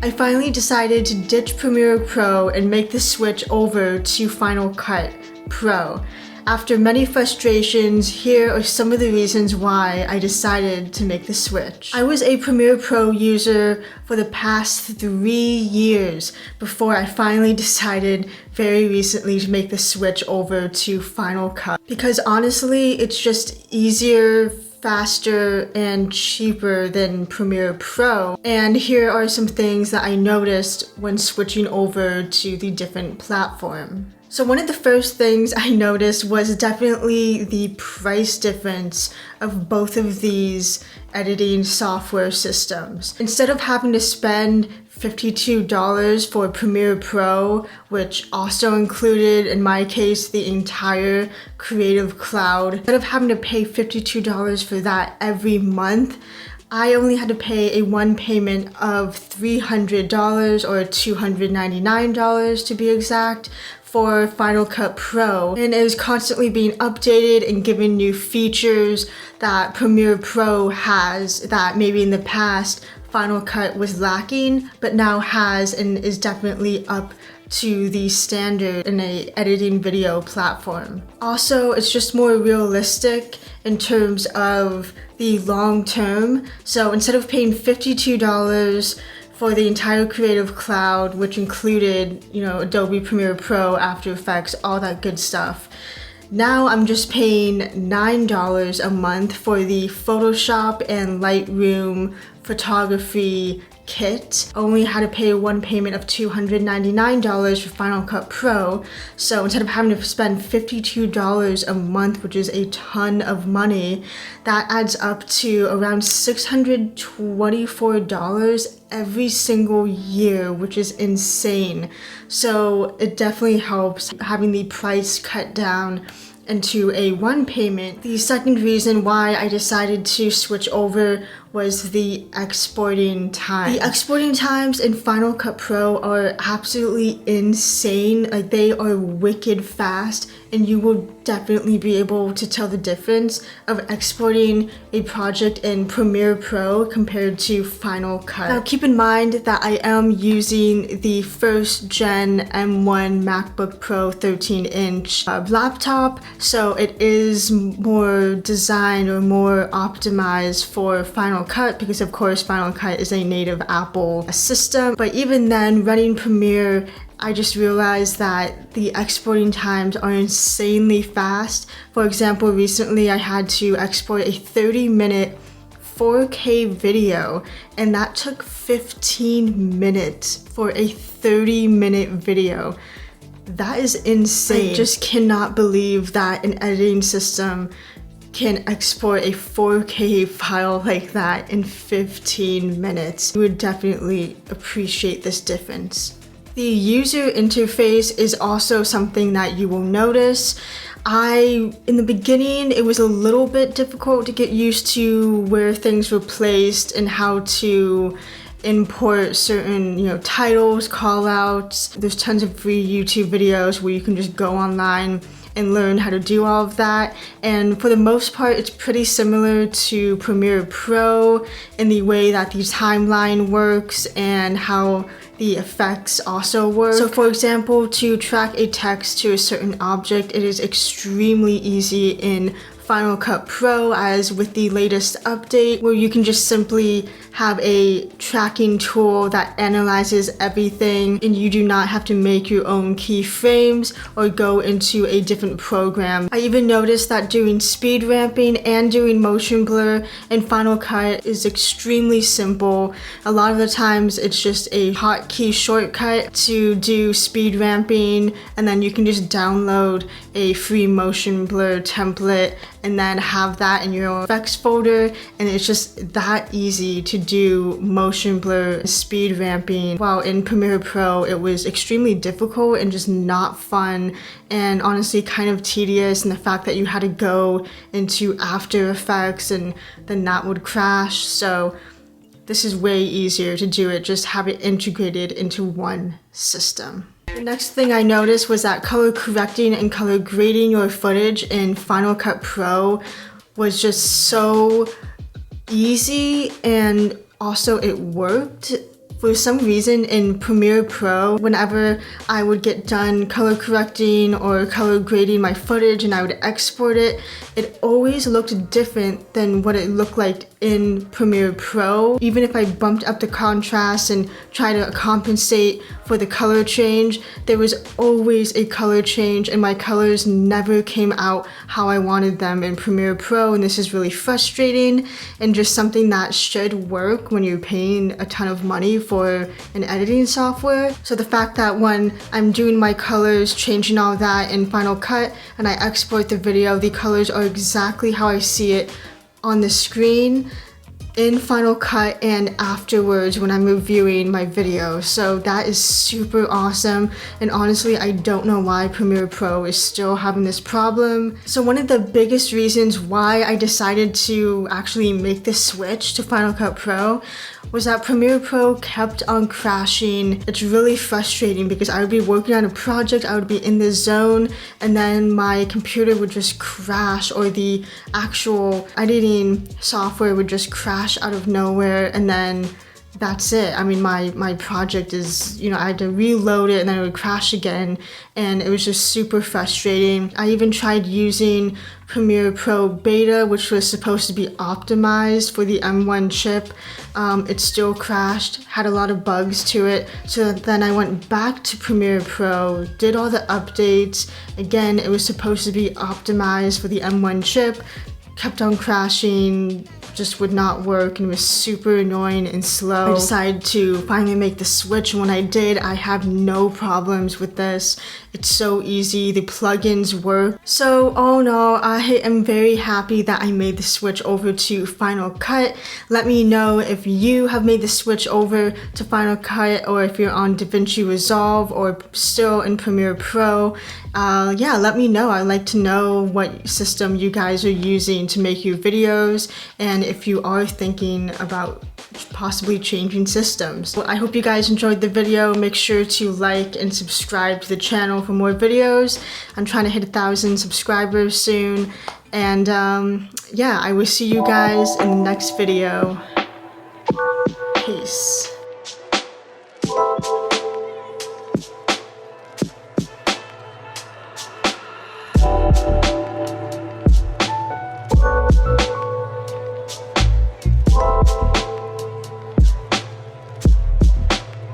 I finally decided to ditch Premiere Pro and make the switch over to Final Cut Pro. After many frustrations, here are some of the reasons why I decided to make the switch. I was a Premiere Pro user for the past 3 years before I finally decided very recently to make the switch over to Final Cut. Because honestly, it's just easier, faster, and cheaper than Premiere Pro. And here are some things that I noticed when switching over to the different platform. So one of the first things I noticed was definitely the price difference of both of these editing software systems. Instead of having to spend $52 for Premiere Pro, which also included, in my case, the entire Creative Cloud, instead of having to pay $52 for that every month, I only had to pay a one payment of $300 or $299 to be exact for Final Cut Pro, and it is constantly being updated and given new features that Premiere Pro has that maybe in the past Final Cut was lacking, but now has and is definitely up to the standard in a editing video platform. Also, it's just more realistic in terms of the long term. So instead of paying $52 for the entire Creative Cloud, which included, Adobe Premiere Pro, After Effects, all that good stuff, now I'm just paying $9 a month for the Photoshop and Lightroom photography kit. I only had to pay one payment of $299 for Final Cut Pro. So instead of having to spend $52 a month, which is a ton of money, that adds up to around $624 every single year, which is insane. So it definitely helps having the price cut down into a one payment. The second reason why I decided to switch over was the exporting time. The exporting times in Final Cut Pro are absolutely insane. Like, they are wicked fast, and you will definitely be able to tell the difference of exporting a project in Premiere Pro compared to Final Cut. Now keep in mind that I am using the first gen M1 MacBook Pro 13-inch laptop, so it is more designed or more optimized for Final Cut because of course Final Cut is a native Apple system. But even then, running Premiere, I just realized that the exporting times are insanely fast. For example, recently I had to export a 30-minute 4K video, and that took 15 minutes for a 30-minute video. That is insane. I just cannot believe that an editing system can export a 4K file like that in 15 minutes. You would definitely appreciate this difference. The user interface is also something that you will notice. In the beginning, it was a little bit difficult to get used to where things were placed and how to import certain, titles, callouts. There's tons of free YouTube videos where you can just go online and learn how to do all of that. And for the most part, it's pretty similar to Premiere Pro in the way that the timeline works and how the effects also work. So for example, to track a text to a certain object, it is extremely easy in Final Cut Pro, as with the latest update, where you can just simply have a tracking tool that analyzes everything and you do not have to make your own keyframes or go into a different program. I even noticed that doing speed ramping and doing motion blur in Final Cut is extremely simple. A lot of the times it's just a hotkey shortcut to do speed ramping, and then you can just download a free motion blur template and then have that in your effects folder, and it's just that easy to do motion blur speed ramping. While in Premiere Pro it was extremely difficult and just not fun, and honestly kind of tedious, and the fact that you had to go into After Effects and then that would crash. So this is way easier to do it, just have it integrated into one system. The next thing I noticed was that color correcting and color grading your footage in Final Cut Pro was just so easy, and also it worked. For some reason in Premiere Pro, whenever I would get done color correcting or color grading my footage and I would export it, it always looked different than what it looked like in Premiere Pro. Even if I bumped up the contrast and tried to compensate for the color change, there was always a color change and my colors never came out how I wanted them in Premiere Pro, and this is really frustrating and just something that should work when you're paying a ton of money for an editing software. So the fact that when I'm doing my colors, changing all that in Final Cut, and I export the video, the colors are exactly how I see it on the screen in Final Cut and afterwards when I'm reviewing my video. So that is super awesome, and honestly I don't know why Premiere Pro is still having this problem. So one of the biggest reasons why I decided to actually make the switch to Final Cut Pro was that Premiere Pro kept on crashing. It's really frustrating because I would be working on a project, I would be in the zone, and then my computer would just crash, or the actual editing software would just crash out of nowhere, and then that's it. I mean, my project is, I had to reload it and then it would crash again, and it was just super frustrating. I even tried using Premiere Pro Beta, which was supposed to be optimized for the M1 chip. It still crashed, had a lot of bugs to it. So then I went back to Premiere Pro, did all the updates. Again, it was supposed to be optimized for the M1 chip, kept on crashing, just would not work, and was super annoying and slow. I decided to finally make the switch, and when I did, I have no problems with this. It's so easy, the plugins work. So all in all, I am very happy that I made the switch over to Final Cut. Let me know if you have made the switch over to Final Cut, or if you're on DaVinci Resolve or still in Premiere Pro. Yeah, let me know. I'd like to know what system you guys are using to make your videos, and if you are thinking about possibly changing systems. Well, I hope you guys enjoyed the video. Make sure to like and subscribe to the channel for more videos. I'm trying to hit 1,000 subscribers soon, and yeah, I will see you guys in the next video. Peace.